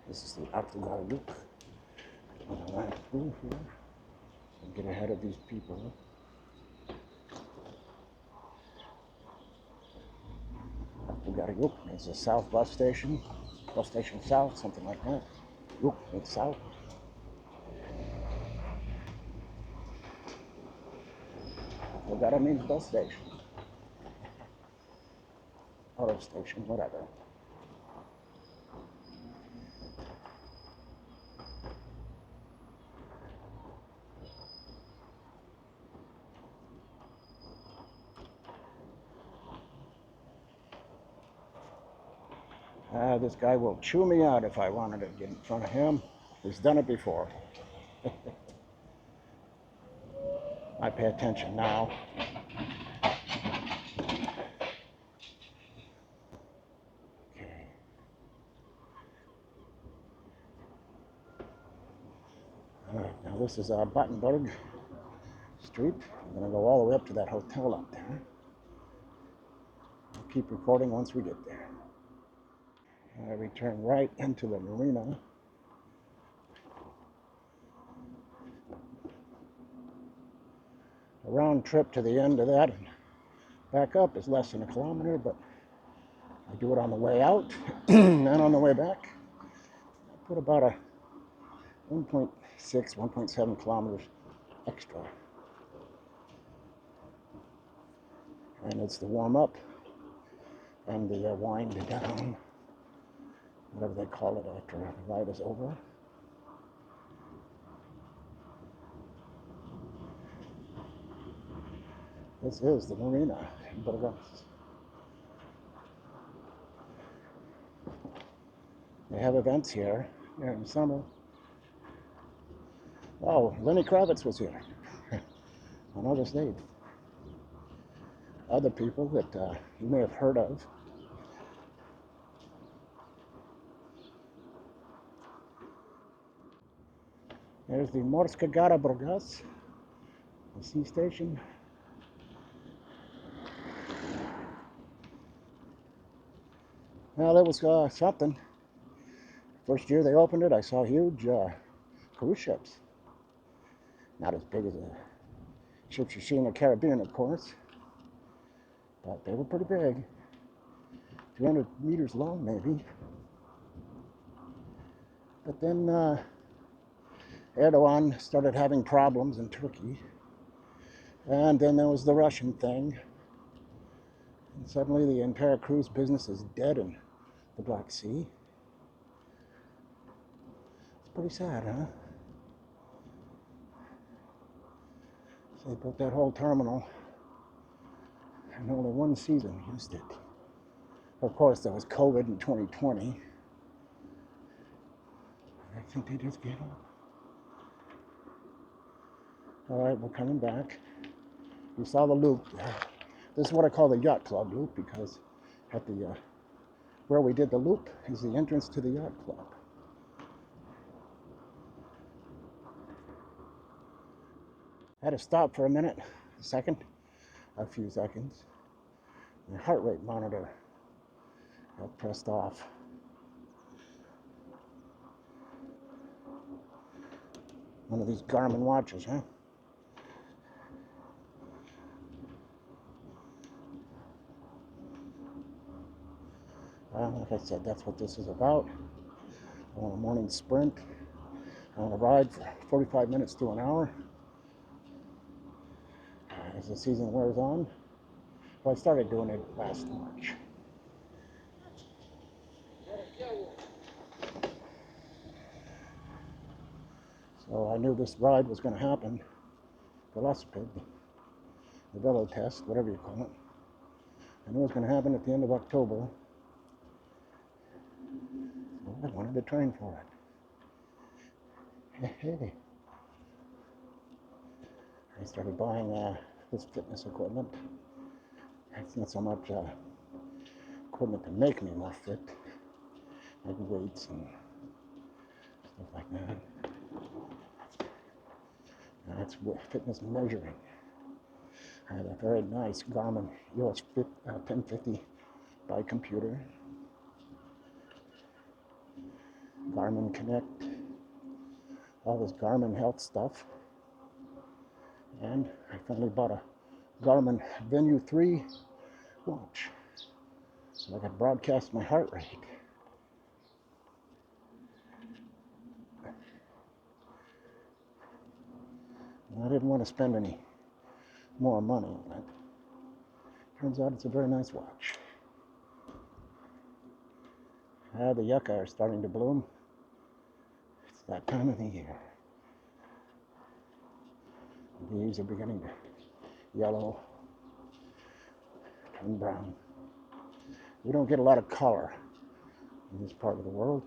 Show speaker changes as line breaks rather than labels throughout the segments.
This is the Guadalupe. I'm going to land through here and get ahead of these people. Guadalupe is a south bus station south, something like that. Look, it's south. That means bus station, auto station, whatever. This guy will chew me out if I wanted to get in front of him. He's done it before. I pay attention now. Okay. All right, now this is Battenberg Street. I'm going to go all the way up to that hotel up there. I'll keep recording once we get there. We turn right into the marina. A round trip to the end of that and back up is less than a kilometer, but I do it on the way out and on the way back. I put about a 1.6, 1.7 kilometers extra. And it's the warm up and the wind down, whatever they call it after the ride is over. This is the marina in Burgas. They have events here during the summer. Oh, Lenny Kravitz was here on August 8th. Other people that you may have heard of. There's the Morska Gara Burgas, the sea station. Well, it was something. First year they opened it, I saw huge cruise ships. Not as big as the ships you see in the Caribbean, of course, but they were pretty big. 300 meters long, maybe. But then Erdogan started having problems in Turkey. And then there was the Russian thing. And suddenly the entire cruise business is dead in the Black Sea. It's pretty sad, huh? So they built that whole terminal, and only one season used it. Of course, there was COVID in 2020. I think they just gave up. All right, we're coming back. You saw the loop. This is what I call the yacht club loop, because at the where we did the loop is the entrance to the yacht club. I had to stop for a minute, a few seconds. My heart rate monitor got pressed off. One of these Garmin watches, huh? Well, like I said, that's what this is about. I want a morning sprint. I want to ride for 45 minutes to an hour. As the season wears on. Well, I started doing it last March. So I knew this ride was going to happen. The Velocipede, the Velo test, whatever you call it. I knew it was going to happen at the end of October. So I wanted to train for it. Hey. I started buying this fitness equipment. It's not so much equipment to make me more fit, like weights and stuff like that. It's fitness measuring. I have a very nice Garmin EOS 1050 by computer. Garmin Connect, all this Garmin health stuff. And I finally bought a Garmin Venu 3 watch so I could broadcast my heart rate. And I didn't want to spend any more money on it. Turns out it's a very nice watch. The yucca are starting to bloom. It's that time of the year. The leaves are beginning to yellow, turn brown. We don't get a lot of color in this part of the world.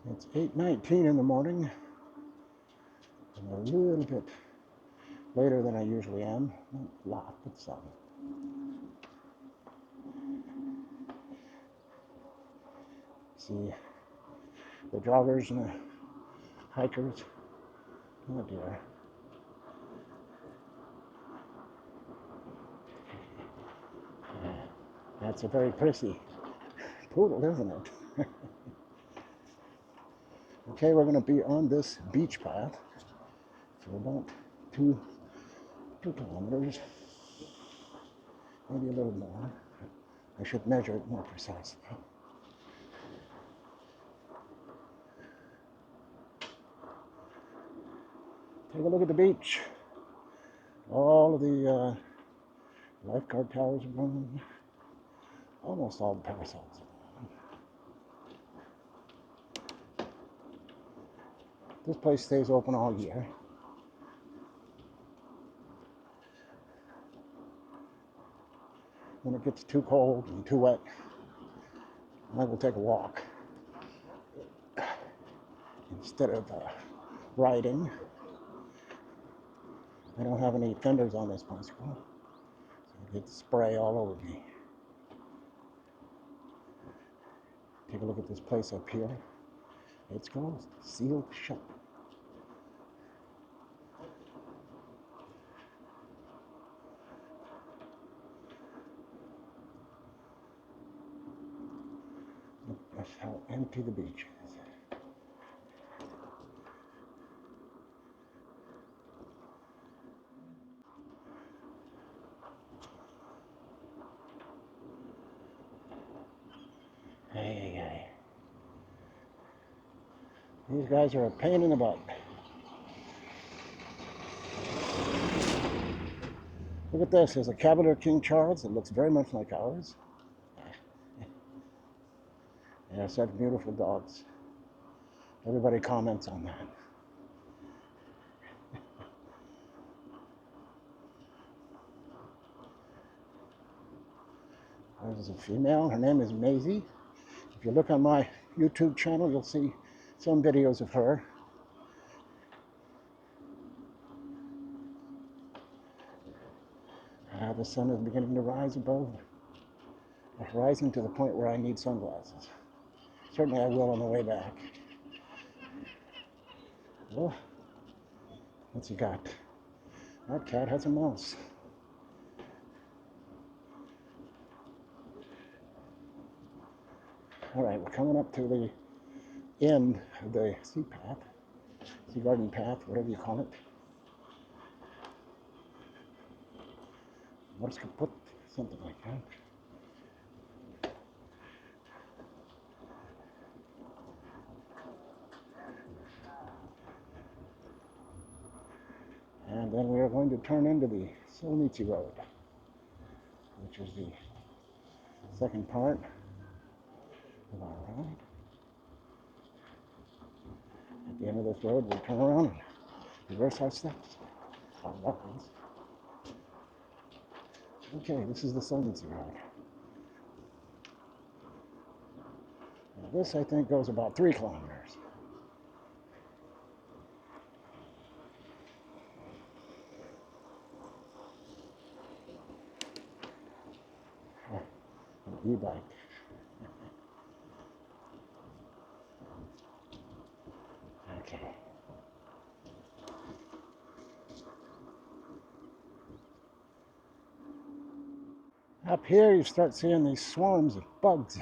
It's 8:19 in the morning. I'm a little bit later than I usually am. Not a lot, but some. See the joggers and the hikers. Oh dear. That's a very prissy poodle, isn't it? Okay, we're going to be on this beach path for about two kilometers, maybe a little more. I should measure it more precisely. Take a look at the beach. All of the lifeguard towers are gone. Almost all the parasols are gone. This place stays open all year. When it gets too cold and too wet, I will take a walk instead of riding. I don't have any fenders on this bicycle, so I get spray all over me. Take a look at this place up here. It's closed, sealed shut. Look, that's how empty the beach is. Hey. These guys are a pain in the butt. Look at this. There's a Cavalier King Charles that looks very much like ours. Yeah, such beautiful dogs. Everybody comments on that. There's a female. Her name is Maisie. If you look on my YouTube channel, you'll see some videos of her. The sun is beginning to rise above the horizon to the point where I need sunglasses. Certainly I will on the way back. Well, what's he got? That cat has a mouse. All right, we're coming up to the end of the sea path, sea garden path, whatever you call it. Let's put something like that. And then we are going to turn into the Solnici Road, which is the second part of our ride. At the end of this road, we'll turn around and reverse our steps, our walkways. Okay, this is the Solnici Road. Now this, I think, goes about 3 kilometers. e-bike. Okay. Up here you start seeing these swarms of bugs.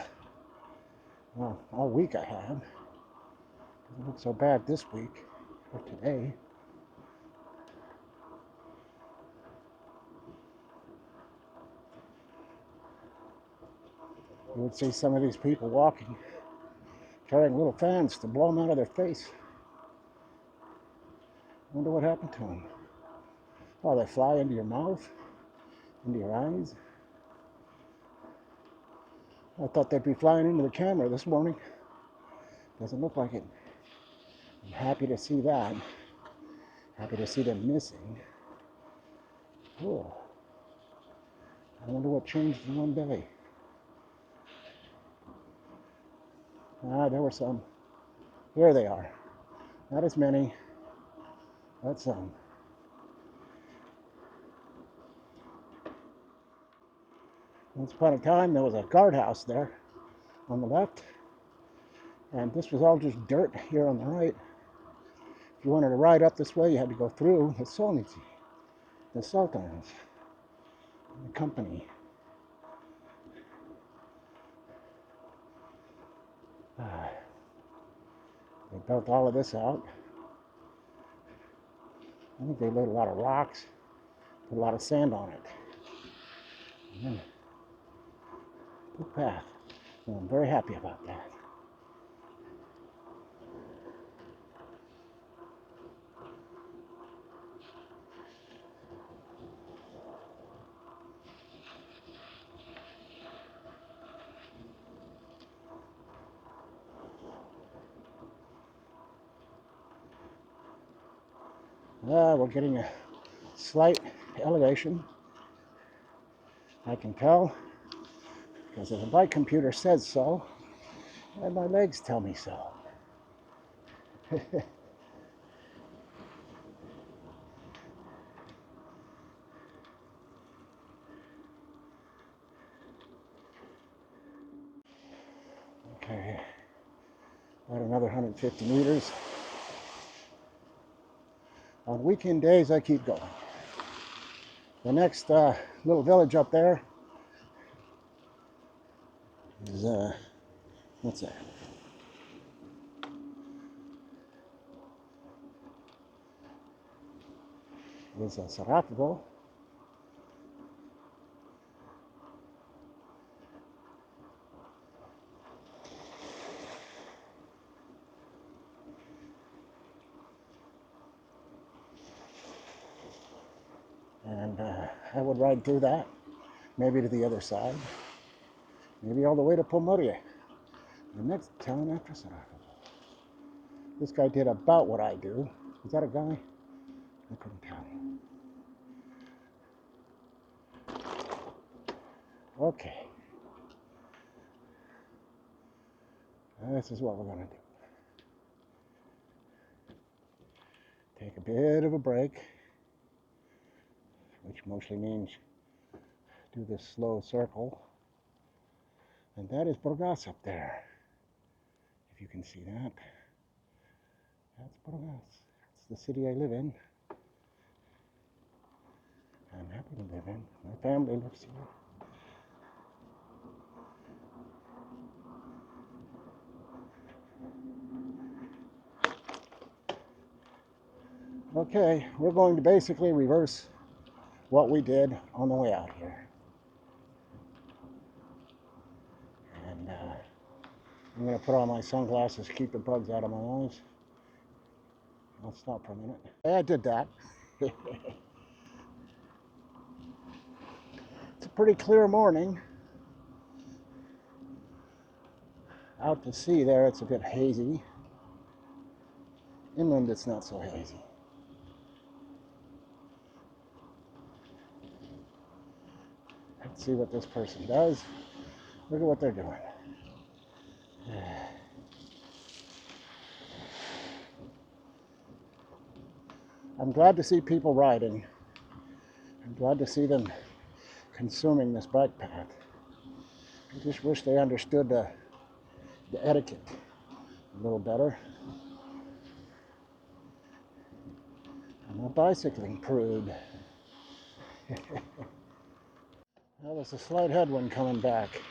Well, all week I have. It doesn't look so bad this week or today. You would see some of these people walking, carrying little fans to blow them out of their face. I wonder what happened to them. Oh, they fly into your mouth, into your eyes. I thought they'd be flying into the camera this morning. Doesn't look like it. I'm happy to see that. Happy to see them missing. Oh, I wonder what changed in one day. Ah, there were some. Here they are. Not as many, but some. Once upon a time, there was a guardhouse there on the left, and this was all just dirt here on the right. If you wanted to ride up this way, you had to go through the Solnici, the Sultans, the company. They built all of this out. I think they laid a lot of rocks, put a lot of sand on it. And then good path. And I'm very happy about that. We're getting a slight elevation. I can tell because the bike computer says so, and my legs tell me so. Okay, about another 150 meters. On weekend days, I keep going. The next little village up there is, what's that? Is Sarajevo. And I would ride through that, maybe to the other side, maybe all the way to Pomorie, the next town after Sarajevo. This guy did about what I do. Is that a guy? I couldn't tell. Okay. This is what we're going to do. Take a bit of a break, which mostly means do this slow circle. And that is Burgas up there. If you can see that. That's Burgas. It's the city I live in. I'm happy to live in. My family lives here. Okay, we're going to basically reverse what we did on the way out here. And I'm going to put on my sunglasses, keep the bugs out of my eyes. I'll stop for a minute. Yeah, I did that. It's a pretty clear morning. Out to sea there, it's a bit hazy. Inland, it's not so hazy. Let's see what this person does. Look at what they're doing. I'm glad to see people riding. I'm glad to see them consuming this bike path. I just wish they understood the etiquette a little better. I'm a bicycling prude. Well, there's a slight headwind coming back.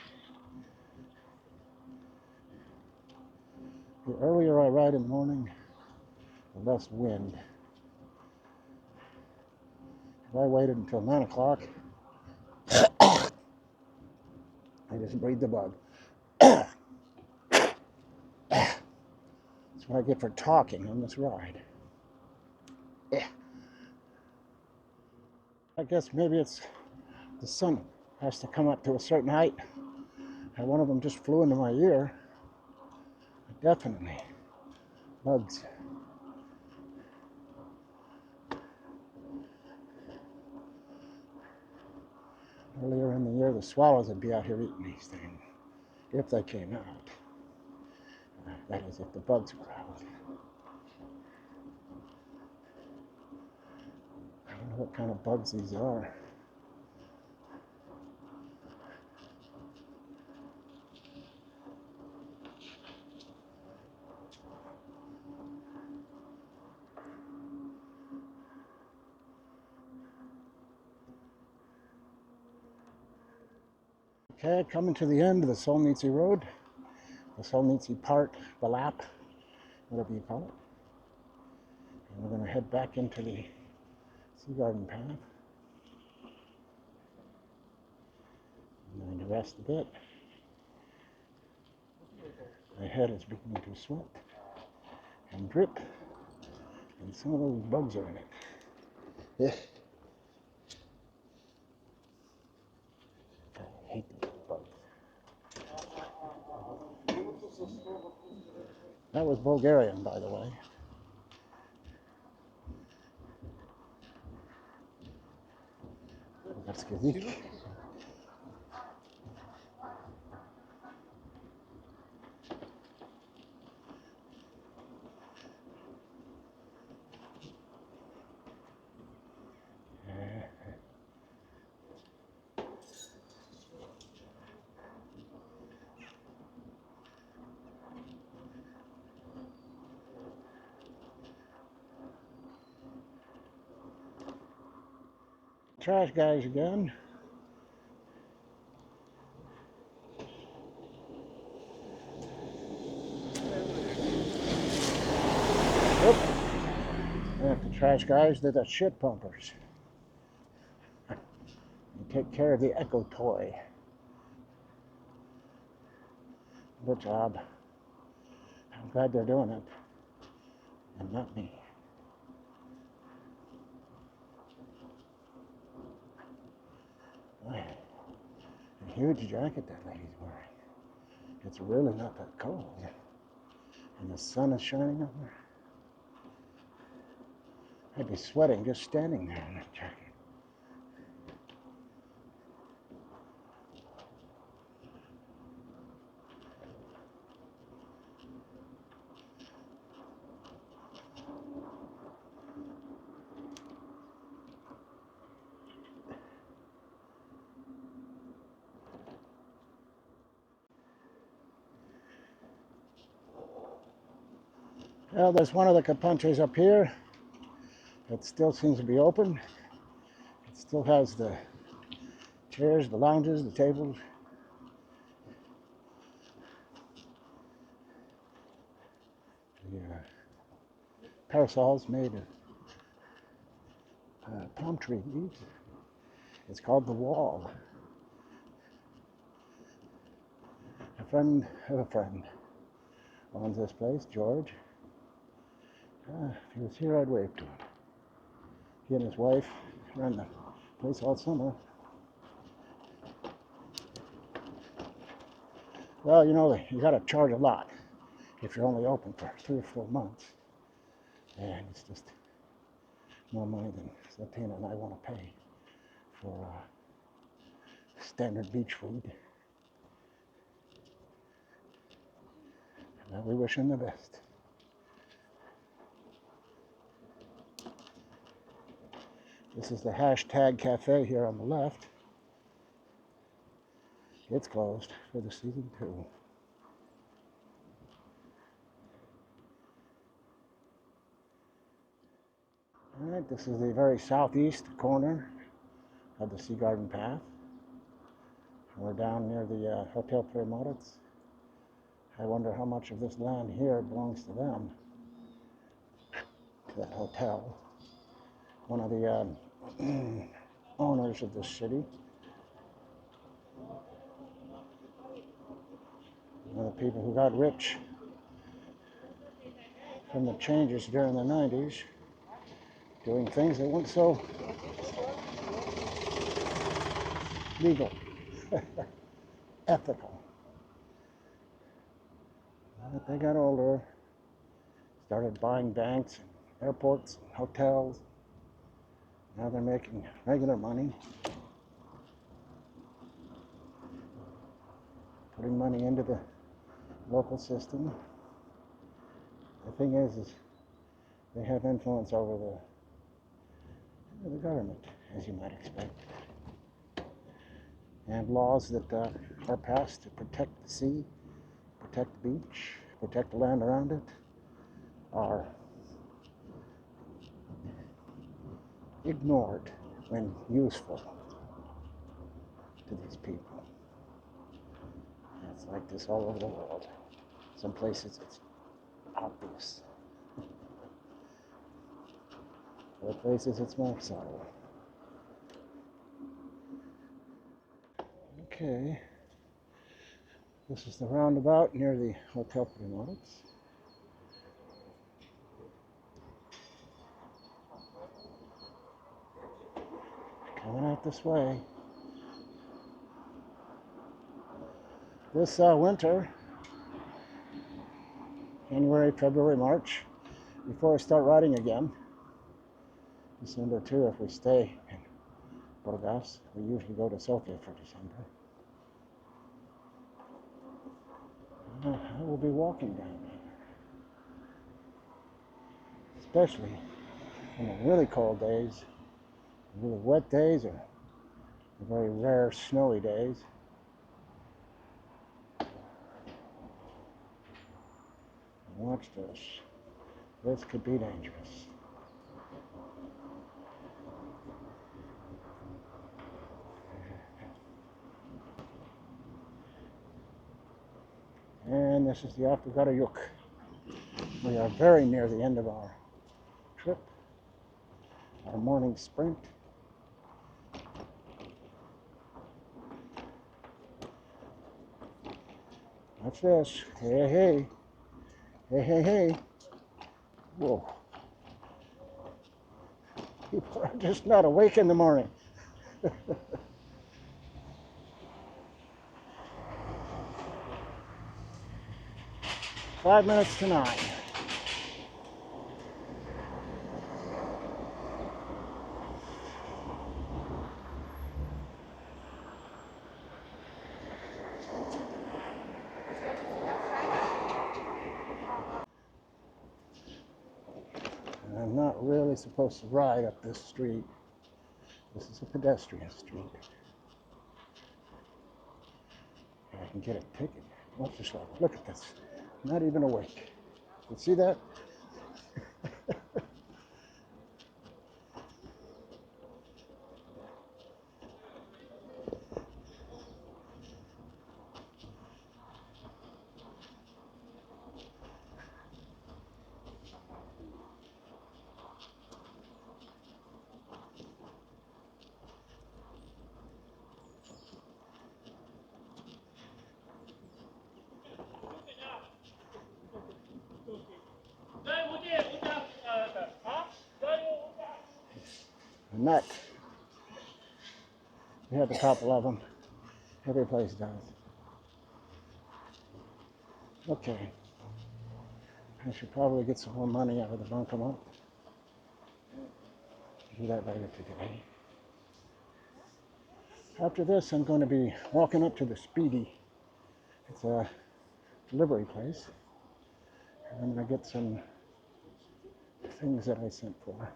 The earlier I ride in the morning, the less wind. If I waited until 9 o'clock, I just breathe the bug. That's what I get for talking on this ride. I guess maybe it's the sun has to come up to a certain height. And one of them just flew into my ear. Definitely. Bugs. Earlier in the year, the swallows would be out here eating these things, if they came out. That is, if the bugs were out. I don't know what kind of bugs these are. Okay, coming to the end of the Solnitsy Road, the Solnitsy Part, the lap, whatever you call it. And we're going to head back into the Sea Garden path. I'm going to rest a bit. My head is beginning to sweat and drip, and some of those bugs are in it. Yeah. I hate those bugs. That was Bulgarian, by the way. That's good. Trash guys again. And the trash guys, they're the shit pumpers. They take care of the echo toy. Good job. I'm glad they're doing it. And not me. A huge jacket that lady's wearing. It's really not that cold. And the sun is shining on her. I'd be sweating just standing there in that jacket. Well, there's one of the capunches up here that still seems to be open. It still has the chairs, the lounges, the tables. The parasols made of palm tree leaves. It's called The Wall. A friend of a friend owns this place, George. If he was here, I'd wave to him. He and his wife run the place all summer. Well, you know, you got to charge a lot if you're only open for 3 or 4 months. And it's just more money than Sofia and I want to pay for standard beach food. Well, we wish him the best. This is the hashtag cafe here on the left. It's closed for the season too. All right, this is the very southeast corner of the Sea Garden Path. We're down near the Hotel Primoris. I wonder how much of this land here belongs to them, to that hotel. One of the owners of this city. One of the people who got rich from the changes during the 90s, doing things that weren't so legal, ethical. But they got older, started buying banks, airports, hotels. Now they're making regular money, putting money into the local system. The thing is they have influence over the government, as you might expect. And laws that are passed to protect the sea, protect the beach, protect the land around it, are ignored when useful to these people. And it's like this all over the world. Some places it's obvious. Other places it's more subtle. Okay, this is the roundabout near the Hotel Primoris. Coming out this way. This winter, January, February, March, before I start riding again, December too, if we stay in Burgas, we usually go to Sofia for December. I will be walking down there, especially in the really cold days, really wet days, or the very rare snowy days. Watch this. This could be dangerous. And this is the After-Yuk. We are very near the end of our trip, our morning sprint. Watch this. Hey, hey. Hey, hey, hey. Whoa. People are just not awake in the morning. 5 minutes to 9. And I'm not really supposed to ride up this street. This is a pedestrian street. I can get a ticket. Watch this. Look at this. Not even awake. You see that? A nut. We have a couple of them. Every place does. Okay. I should probably get some more money out of the bancomat. Do that later today. After this, I'm going to be walking up to the Speedy. It's a delivery place. And I'm going to get some things that I sent for.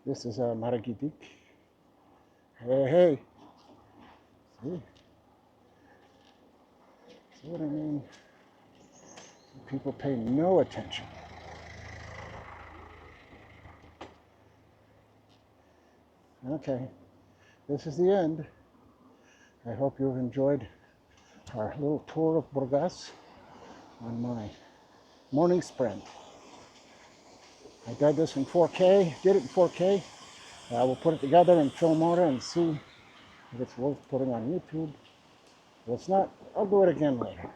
This is Maragidik. Hey, hey. See? See what I mean? People pay no attention. Okay, this is the end. I hope you've enjoyed our little tour of Burgas on my morning sprint. I did this in 4K, did it in 4K. We'll put it together in film order and see if it's worth putting on YouTube. If it's not, I'll do it again later.